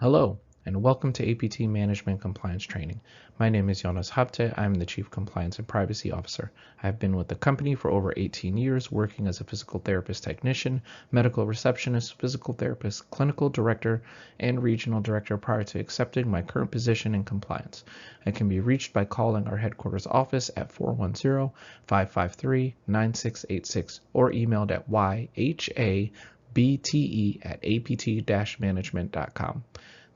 Hello, and welcome to APT Management Compliance Training. My name is Jonas Habte. I'm the Chief Compliance and Privacy Officer. I've been with the company for over 18 years, working as a physical therapist technician, medical receptionist, physical therapist, clinical director, and regional director prior to accepting my current position in compliance. I can be reached by calling our headquarters office at 410-553-9686 or emailed at yhabte@apt-management.com.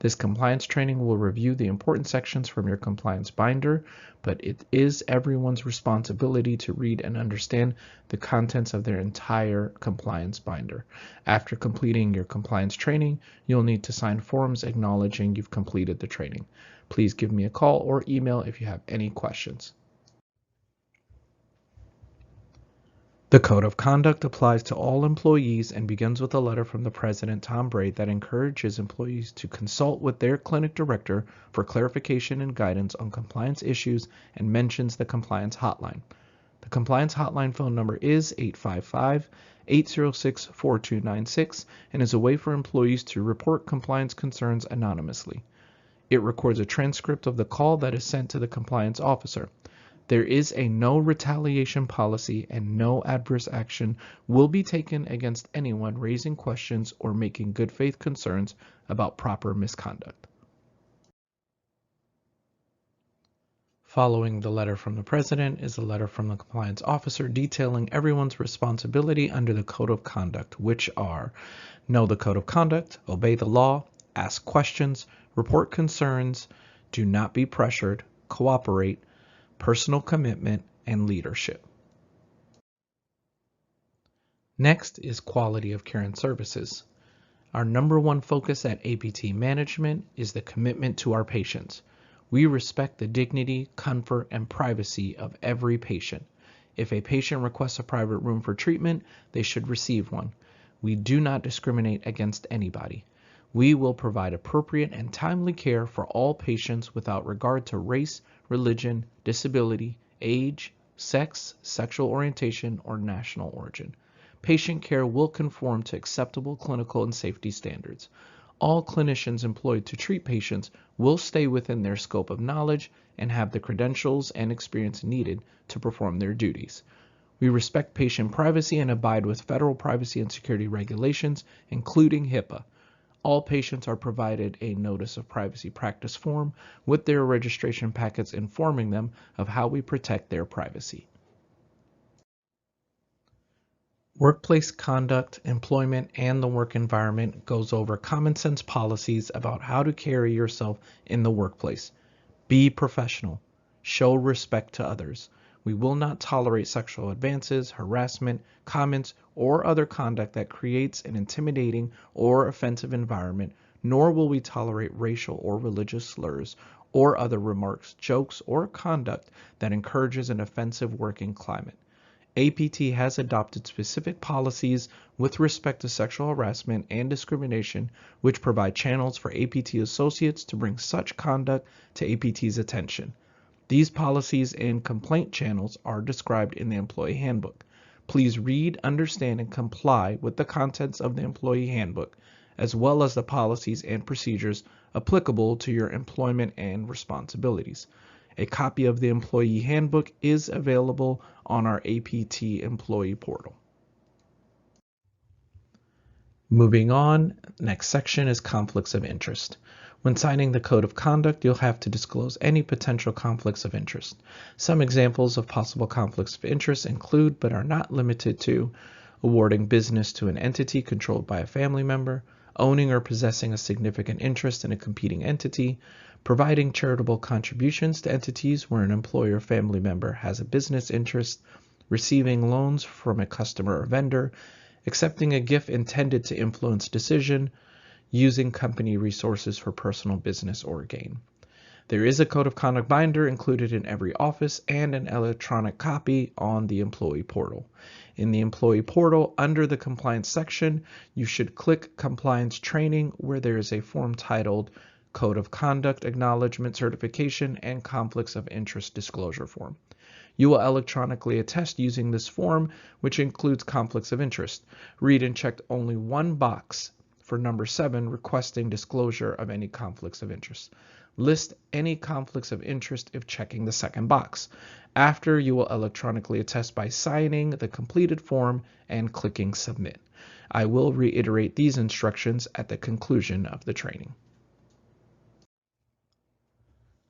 This compliance training will review the important sections from your compliance binder, but it is everyone's responsibility to read and understand the contents of their entire compliance binder. After completing your compliance training, you'll need to sign forms acknowledging you've completed the training. Please give me a call or email if you have any questions. The Code of Conduct applies to all employees and begins with a letter from the President, Tom Braid, that encourages employees to consult with their clinic director for clarification and guidance on compliance issues and mentions the compliance hotline. The compliance hotline phone number is 855-806-4296 and is a way for employees to report compliance concerns anonymously. It records a transcript of the call that is sent to the compliance officer. There is a no retaliation policy and no adverse action will be taken against anyone raising questions or making good faith concerns about proper misconduct. Following the letter from the President is a letter from the compliance officer detailing everyone's responsibility under the Code of Conduct, which are: know the Code of Conduct, obey the law, ask questions, report concerns, do not be pressured, cooperate, personal commitment, and leadership. Next is quality of care and services. Our number one focus at APT Management is the commitment to our patients. We respect the dignity, comfort, and privacy of every patient. If a patient requests a private room for treatment, they should receive one. We do not discriminate against anybody. We will provide appropriate and timely care for all patients without regard to race, religion, disability, age, sex, sexual orientation, or national origin. Patient care will conform to acceptable clinical and safety standards. All clinicians employed to treat patients will stay within their scope of knowledge and have the credentials and experience needed to perform their duties. We respect patient privacy and abide with federal privacy and security regulations, including HIPAA. All patients are provided a Notice of Privacy Practice form with their registration packets informing them of how we protect their privacy. Workplace conduct, employment, and the work environment goes over common sense policies about how to carry yourself in the workplace. Be professional. Show respect to others. We will not tolerate sexual advances, harassment, comments, or other conduct that creates an intimidating or offensive environment, nor will we tolerate racial or religious slurs or other remarks, jokes, or conduct that encourages an offensive working climate. APT has adopted specific policies with respect to sexual harassment and discrimination, which provide channels for APT associates to bring such conduct to APT's attention. These policies and complaint channels are described in the Employee Handbook. Please read, understand, and comply with the contents of the Employee Handbook, as well as the policies and procedures applicable to your employment and responsibilities. A copy of the Employee Handbook is available on our APT Employee Portal. Moving on, next section is conflicts of interest. When signing the Code of Conduct, you'll have to disclose any potential conflicts of interest. Some examples of possible conflicts of interest include, but are not limited to, awarding business to an entity controlled by a family member, owning or possessing a significant interest in a competing entity, providing charitable contributions to entities where an employee or family member has a business interest, receiving loans from a customer or vendor, accepting a gift intended to influence decision, using company resources for personal business or gain. There is a Code of Conduct binder included in every office and an electronic copy on the Employee Portal. In the Employee Portal, under the Compliance section, you should click Compliance Training, where there is a form titled Code of Conduct Acknowledgement Certification and Conflicts of Interest Disclosure Form. You will electronically attest using this form, which includes conflicts of interest. Read and check only one box for number 7, requesting disclosure of any conflicts of interest. List any conflicts of interest if checking the second box. After, you will electronically attest by signing the completed form and clicking submit. I will reiterate these instructions at the conclusion of the training.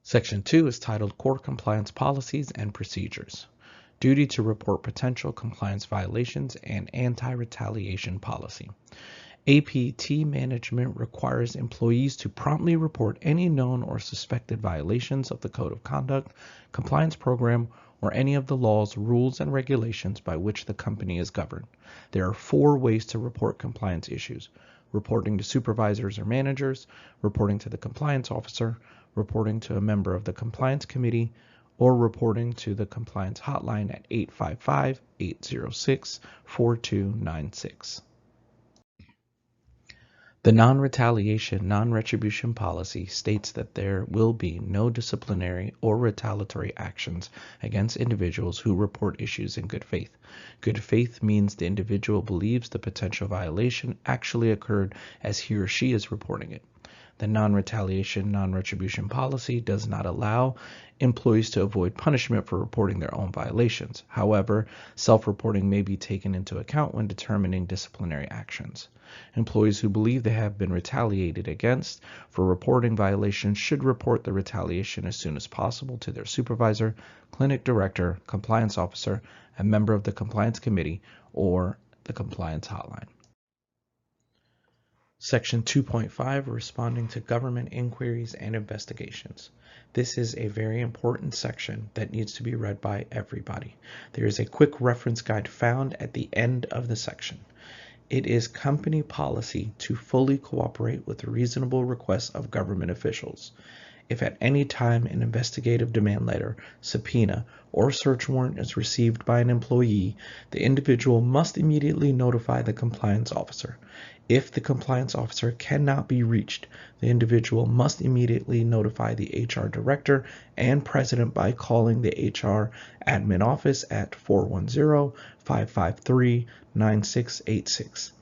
Section 2 is titled Core Compliance Policies and Procedures. Duty to report potential compliance violations and anti-retaliation policy. APT management requires employees to promptly report any known or suspected violations of the Code of Conduct, compliance program, or any of the laws, rules, and regulations by which the company is governed. There are 4 ways to report compliance issues: reporting to supervisors or managers, reporting to the compliance officer, reporting to a member of the compliance committee, or reporting to the compliance hotline at 855-806-4296. The non-retaliation, non-retribution policy states that there will be no disciplinary or retaliatory actions against individuals who report issues in good faith. Good faith means the individual believes the potential violation actually occurred as he or she is reporting it. The non-retaliation, non-retribution policy does not allow employees to avoid punishment for reporting their own violations. However, self-reporting may be taken into account when determining disciplinary actions. Employees who believe they have been retaliated against for reporting violations should report the retaliation as soon as possible to their supervisor, clinic director, compliance officer, a member of the compliance committee, or the compliance hotline. Section 2.5, responding to government inquiries and investigations. This is a very important section that needs to be read by everybody. There is a quick reference guide found at the end of the section. It is company policy to fully cooperate with reasonable requests of government officials. If at any time an investigative demand letter, subpoena, or search warrant is received by an employee, the individual must immediately notify the compliance officer. If the compliance officer cannot be reached, the individual must immediately notify the HR director and president by calling the HR admin office at 410-553-9686.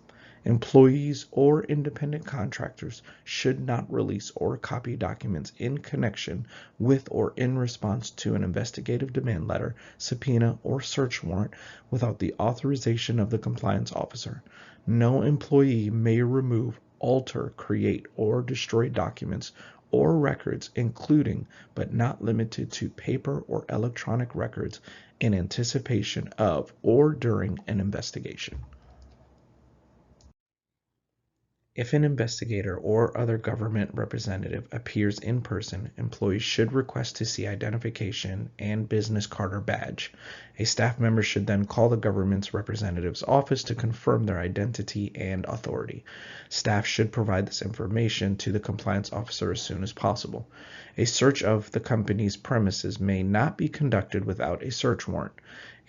Employees or independent contractors should not release or copy documents in connection with or in response to an investigative demand letter, subpoena, or search warrant without the authorization of the compliance officer. No employee may remove, alter, create, or destroy documents or records, including but not limited to paper or electronic records, in anticipation of or during an investigation. If an investigator or other government representative appears in person, employees should request to see identification and business card or badge. A staff member should then call the government's representative's office to confirm their identity and authority. Staff should provide this information to the compliance officer as soon as possible. A search of the company's premises may not be conducted without a search warrant.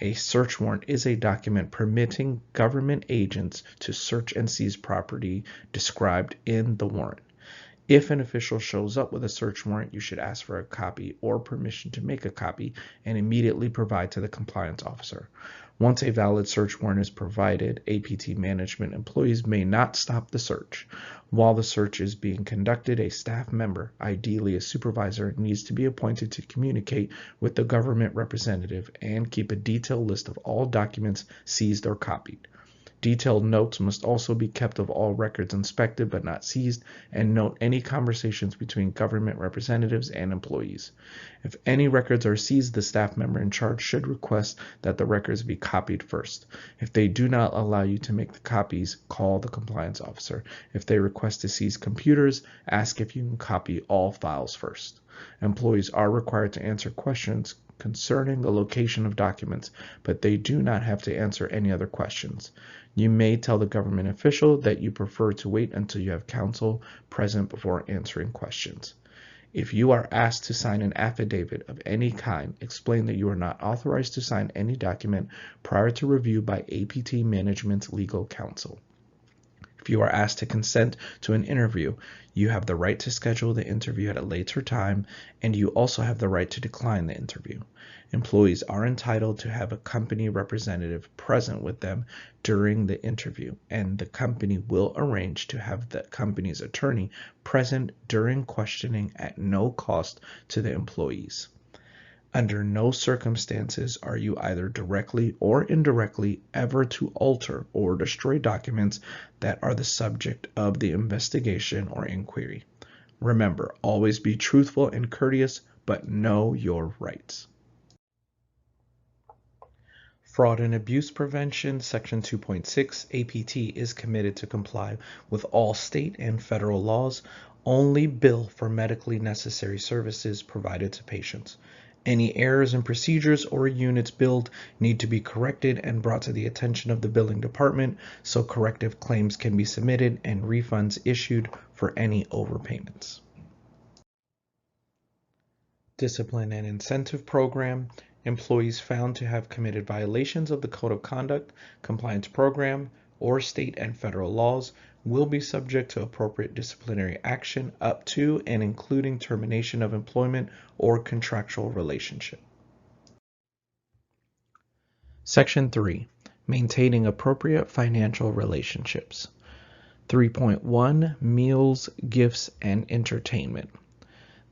A search warrant is a document permitting government agents to search and seize property described in the warrant. If an official shows up with a search warrant, you should ask for a copy or permission to make a copy and immediately provide to the compliance officer. Once a valid search warrant is provided, APT management employees may not stop the search. While the search is being conducted, a staff member, ideally a supervisor, needs to be appointed to communicate with the government representative and keep a detailed list of all documents seized or copied. Detailed notes must also be kept of all records inspected but not seized, and note any conversations between government representatives and employees. If any records are seized, the staff member in charge should request that the records be copied first. If they do not allow you to make the copies, call the compliance officer. If they request to seize computers, ask if you can copy all files first. Employees are required to answer questions concerning the location of documents, but they do not have to answer any other questions. You may tell the government official that you prefer to wait until you have counsel present before answering questions. If you are asked to sign an affidavit of any kind, explain that you are not authorized to sign any document prior to review by APT management's legal counsel. If you are asked to consent to an interview, you have the right to schedule the interview at a later time, and you also have the right to decline the interview. Employees are entitled to have a company representative present with them during the interview, and the company will arrange to have the company's attorney present during questioning at no cost to the employees. Under no circumstances are you either directly or indirectly ever to alter or destroy documents that are the subject of the investigation or inquiry. Remember, always be truthful and courteous, but know your rights. Fraud and Abuse Prevention, Section 2.6, APT is committed to comply with all state and federal laws, only bill for medically necessary services provided to patients. Any errors in procedures or units billed need to be corrected and brought to the attention of the billing department so corrective claims can be submitted and refunds issued for any overpayments. Discipline and Incentive Program. Employees found to have committed violations of the Code of Conduct, Compliance Program, or state and federal laws will be subject to appropriate disciplinary action up to and including termination of employment or contractual relationship. Section 3. Maintaining appropriate financial relationships. 3.1. Meals, Gifts, and Entertainment.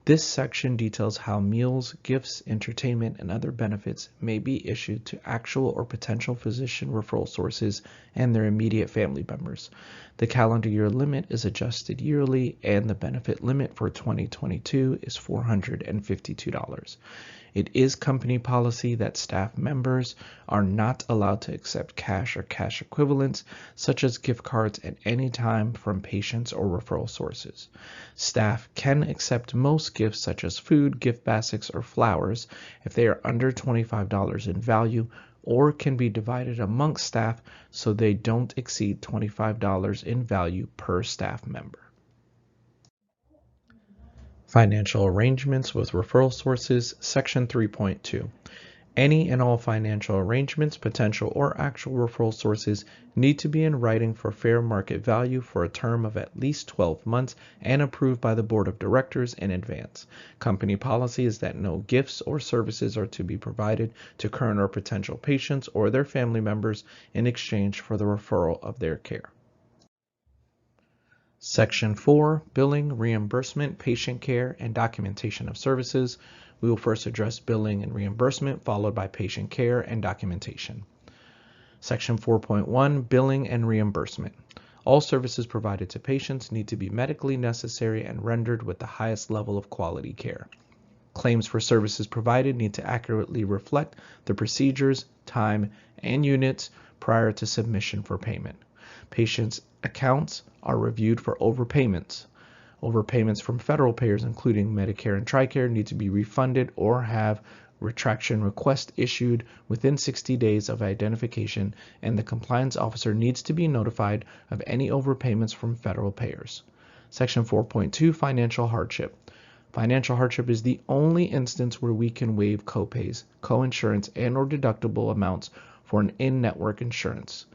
This section details how meals, gifts, entertainment, and other benefits may be issued to actual or potential physician referral sources and their immediate family members. The calendar year limit is adjusted yearly, and the benefit limit for 2022 is $452. It is company policy that staff members are not allowed to accept cash or cash equivalents, such as gift cards, at any time from patients or referral sources. Staff can accept most gifts, such as food, gift baskets, or flowers, if they are under $25 in value, or can be divided amongst staff so they don't exceed $25 in value per staff member. Financial arrangements with referral sources, Section 3.2. Any and all financial arrangements, potential or actual referral sources, need to be in writing for fair market value for a term of at least 12 months and approved by the Board of Directors in advance. Company policy is that no gifts or services are to be provided to current or potential patients or their family members in exchange for the referral of their care. Section 4. Billing, Reimbursement, Patient Care, and Documentation of Services. We will first address billing and reimbursement, followed by patient care and documentation. Section 4.1. Billing and Reimbursement. All services provided to patients need to be medically necessary and rendered with the highest level of quality care. Claims for services provided need to accurately reflect the procedures, time, and units prior to submission for payment. Patients' accounts are reviewed for overpayments. Overpayments from federal payers, including Medicare and TRICARE, need to be refunded or have retraction request issued within 60 days of identification, and the compliance officer needs to be notified of any overpayments from federal payers. Section 4.2. Financial hardship. Financial hardship is the only instance where we can waive copays, coinsurance, and/or deductible amounts for an in-network insurance.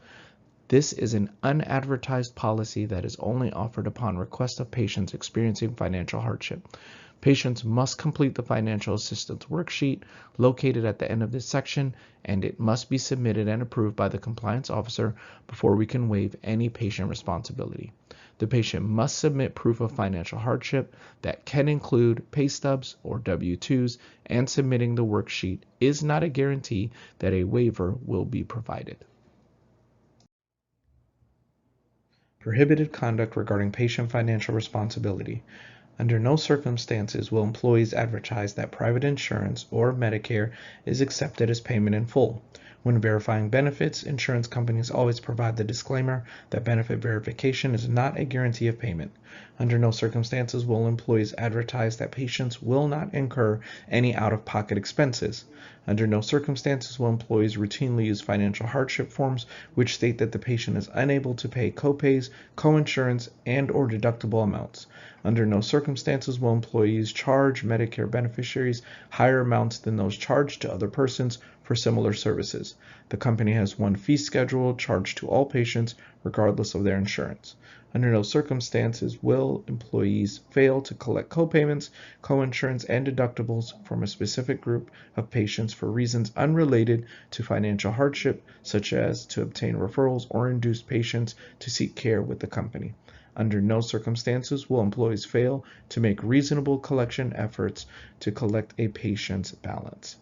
This is an unadvertised policy that is only offered upon request of patients experiencing financial hardship. Patients must complete the financial assistance worksheet located at the end of this section, and it must be submitted and approved by the compliance officer before we can waive any patient responsibility. The patient must submit proof of financial hardship that can include pay stubs or W-2s, and submitting the worksheet is not a guarantee that a waiver will be provided. Prohibited conduct regarding patient financial responsibility. Under no circumstances will employees advertise that private insurance or Medicare is accepted as payment in full. When verifying benefits, insurance companies always provide the disclaimer that benefit verification is not a guarantee of payment. Under no circumstances will employees advertise that patients will not incur any out-of-pocket expenses. Under no circumstances will employees routinely use financial hardship forms which state that the patient is unable to pay copays, coinsurance, and/or deductible amounts. Under no circumstances will employees charge Medicare beneficiaries higher amounts than those charged to other persons for similar services. The company has one fee schedule charged to all patients regardless of their insurance. Under no circumstances will employees fail to collect copayments, coinsurance, and deductibles from a specific group of patients for reasons unrelated to financial hardship, such as to obtain referrals or induce patients to seek care with the company. Under no circumstances will employees fail to make reasonable collection efforts to collect a patient's balance.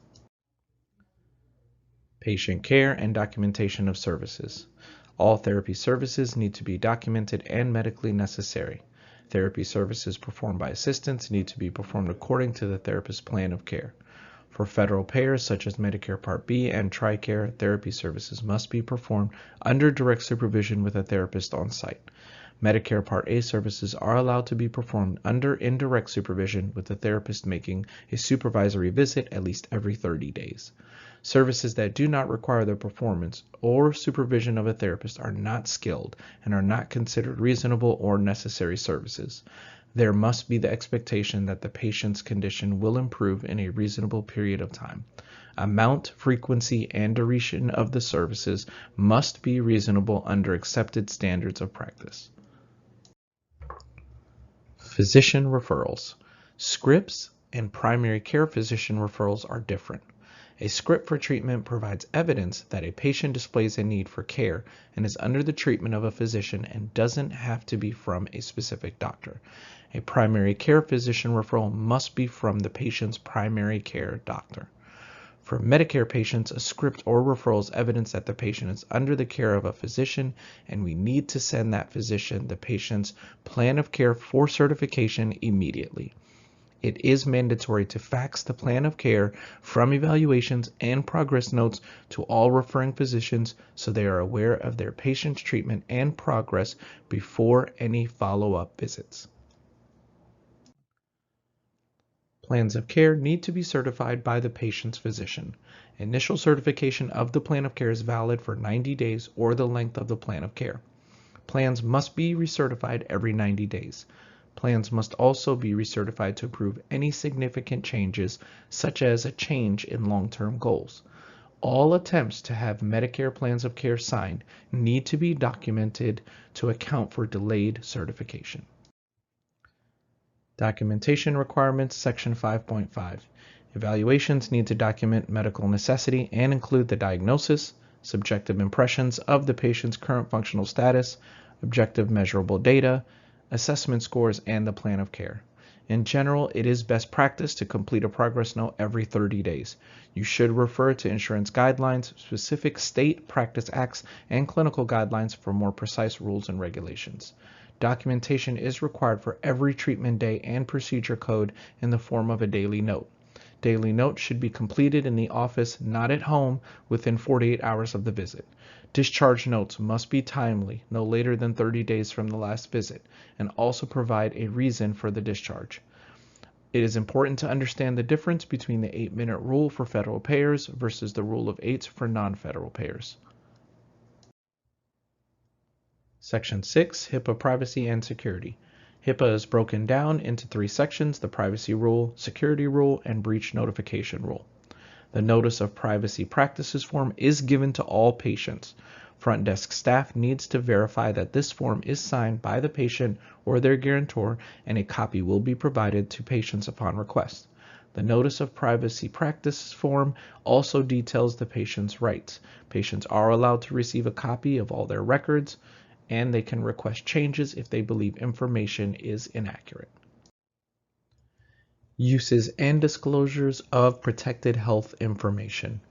Patient care and documentation of services. All therapy services need to be documented and medically necessary. Therapy services performed by assistants need to be performed according to the therapist's plan of care. For federal payers such as Medicare Part B and TRICARE, therapy services must be performed under direct supervision with a therapist on site. Medicare Part A services are allowed to be performed under indirect supervision with the therapist making a supervisory visit at least every 30 days. Services that do not require the performance or supervision of a therapist are not skilled and are not considered reasonable or necessary services. There must be the expectation that the patient's condition will improve in a reasonable period of time. Amount, frequency, and duration of the services must be reasonable under accepted standards of practice. Physician referrals. Scripts and primary care physician referrals are different. A script for treatment provides evidence that a patient displays a need for care and is under the treatment of a physician and doesn't have to be from a specific doctor. A primary care physician referral must be from the patient's primary care doctor. For Medicare patients, a script or referral is evidence that the patient is under the care of a physician, and we need to send that physician the patient's plan of care for certification immediately. It is mandatory to fax the plan of care from evaluations and progress notes to all referring physicians so they are aware of their patient's treatment and progress before any follow-up visits. Plans of care need to be certified by the patient's physician. Initial certification of the plan of care is valid for 90 days or the length of the plan of care. Plans must be recertified every 90 days. Plans must also be recertified to approve any significant changes, such as a change in long-term goals. All attempts to have Medicare plans of care signed need to be documented to account for delayed certification. Documentation requirements, Section 5.5. Evaluations need to document medical necessity and include the diagnosis, subjective impressions of the patient's current functional status, objective measurable data, assessment scores, and the plan of care. In general, it is best practice to complete a progress note every 30 days. You should refer to insurance guidelines, specific state practice acts, and clinical guidelines for more precise rules and regulations. Documentation is required for every treatment day and procedure code in the form of a daily note. Daily note should be completed in the office, not at home, within 48 hours of the visit. Discharge notes must be timely, no later than 30 days from the last visit, and also provide a reason for the discharge. It is important to understand the difference between the 8-minute rule for federal payers versus the rule of 8 for non-federal payers. Section 6, HIPAA Privacy and Security. HIPAA is broken down into 3 sections: the privacy rule, security rule, and breach notification rule. The Notice of Privacy Practices form is given to all patients. Front desk staff needs to verify that this form is signed by the patient or their guarantor, and a copy will be provided to patients upon request. The Notice of Privacy Practices form also details the patient's rights. Patients are allowed to receive a copy of all their records, and they can request changes if they believe information is inaccurate. Uses and disclosures of protected health information.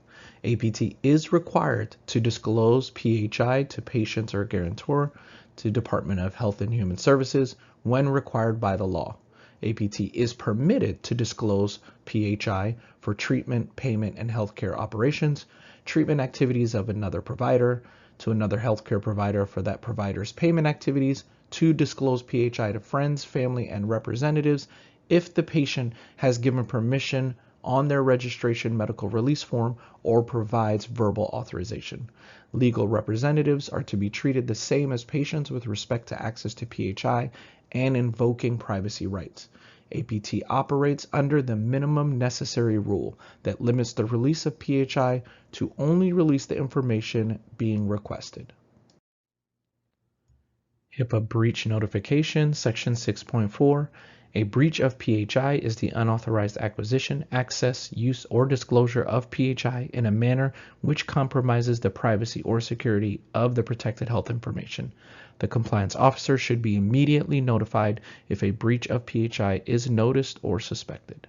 APT is required to disclose PHI to patients or guarantor, to Department of Health and Human Services when required by the law. APT is permitted to disclose PHI for treatment, payment, and healthcare operations, treatment activities of another provider, to another healthcare provider for that provider's payment activities, to disclose PHI to friends, family, and representatives if the patient has given permission on their registration medical release form or provides verbal authorization. Legal representatives are to be treated the same as patients with respect to access to PHI and invoking privacy rights. APT operates under the minimum necessary rule that limits the release of PHI to only release the information being requested. HIPAA breach notification, section 6.4. A breach of PHI is the unauthorized acquisition, access, use, or disclosure of PHI in a manner which compromises the privacy or security of the protected health information. The compliance officer should be immediately notified if a breach of PHI is noticed or suspected.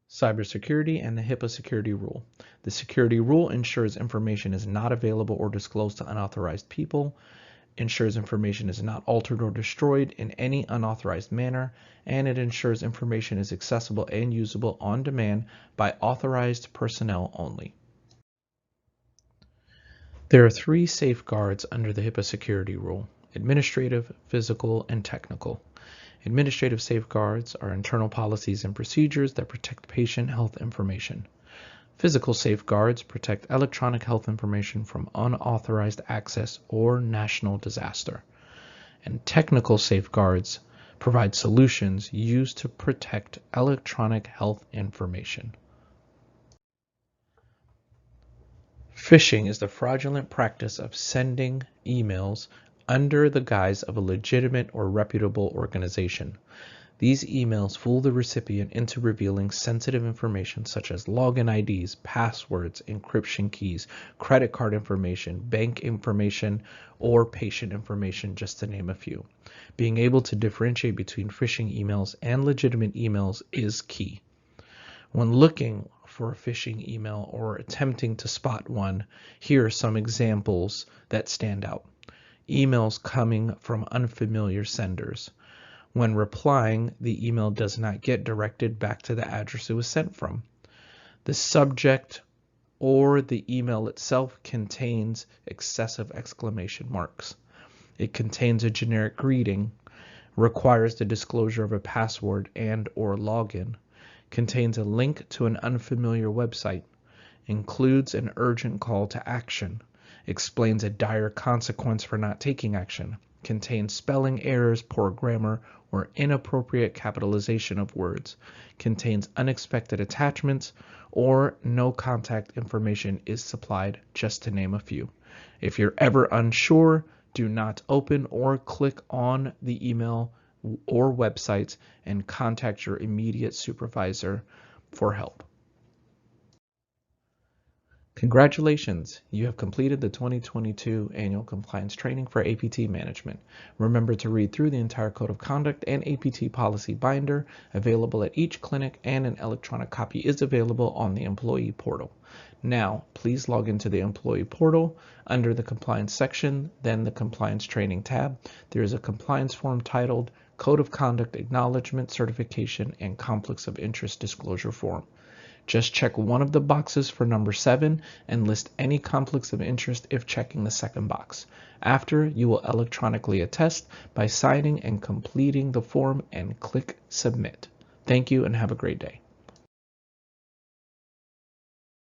Cybersecurity and the HIPAA security rule. The security rule ensures information is not available or disclosed to unauthorized people, ensures information is not altered or destroyed in any unauthorized manner, and it ensures information is accessible and usable on demand by authorized personnel only. There are three safeguards under the HIPAA security rule: administrative, physical, and technical. Administrative safeguards are internal policies and procedures that protect patient health information. Physical safeguards protect electronic health information from unauthorized access or national disaster. And technical safeguards provide solutions used to protect electronic health information. Phishing is the fraudulent practice of sending emails under the guise of a legitimate or reputable organization. These emails fool the recipient into revealing sensitive information such as login IDs, passwords, encryption keys, credit card information, bank information, or patient information, just to name a few. Being able to differentiate between phishing emails and legitimate emails is key. When looking for a phishing email or attempting to spot one, here are some examples that stand out. Emails coming from unfamiliar senders. When replying, the email does not get directed back to the address it was sent from. The subject or the email itself contains excessive exclamation marks. It contains a generic greeting, requires the disclosure of a password and or login, contains a link to an unfamiliar website, includes an urgent call to action, explains a dire consequence for not taking action, contains spelling errors, poor grammar, or inappropriate capitalization of words, contains unexpected attachments, or no contact information is supplied, just to name a few. If you're ever unsure, do not open or click on the email or websites and contact your immediate supervisor for help. Congratulations, you have completed the 2022 Annual Compliance Training for APT Management. Remember to read through the entire Code of Conduct and APT Policy Binder available at each clinic, and an electronic copy is available on the Employee Portal. Now, please log into the Employee Portal. Under the Compliance section, then the Compliance Training tab, there is a compliance form titled Code of Conduct Acknowledgement, Certification, and Conflicts of Interest Disclosure Form. Just check one of the boxes for number 7 and list any conflicts of interest if checking the second box. After, you will electronically attest by signing and completing the form and click Submit. Thank you and have a great day.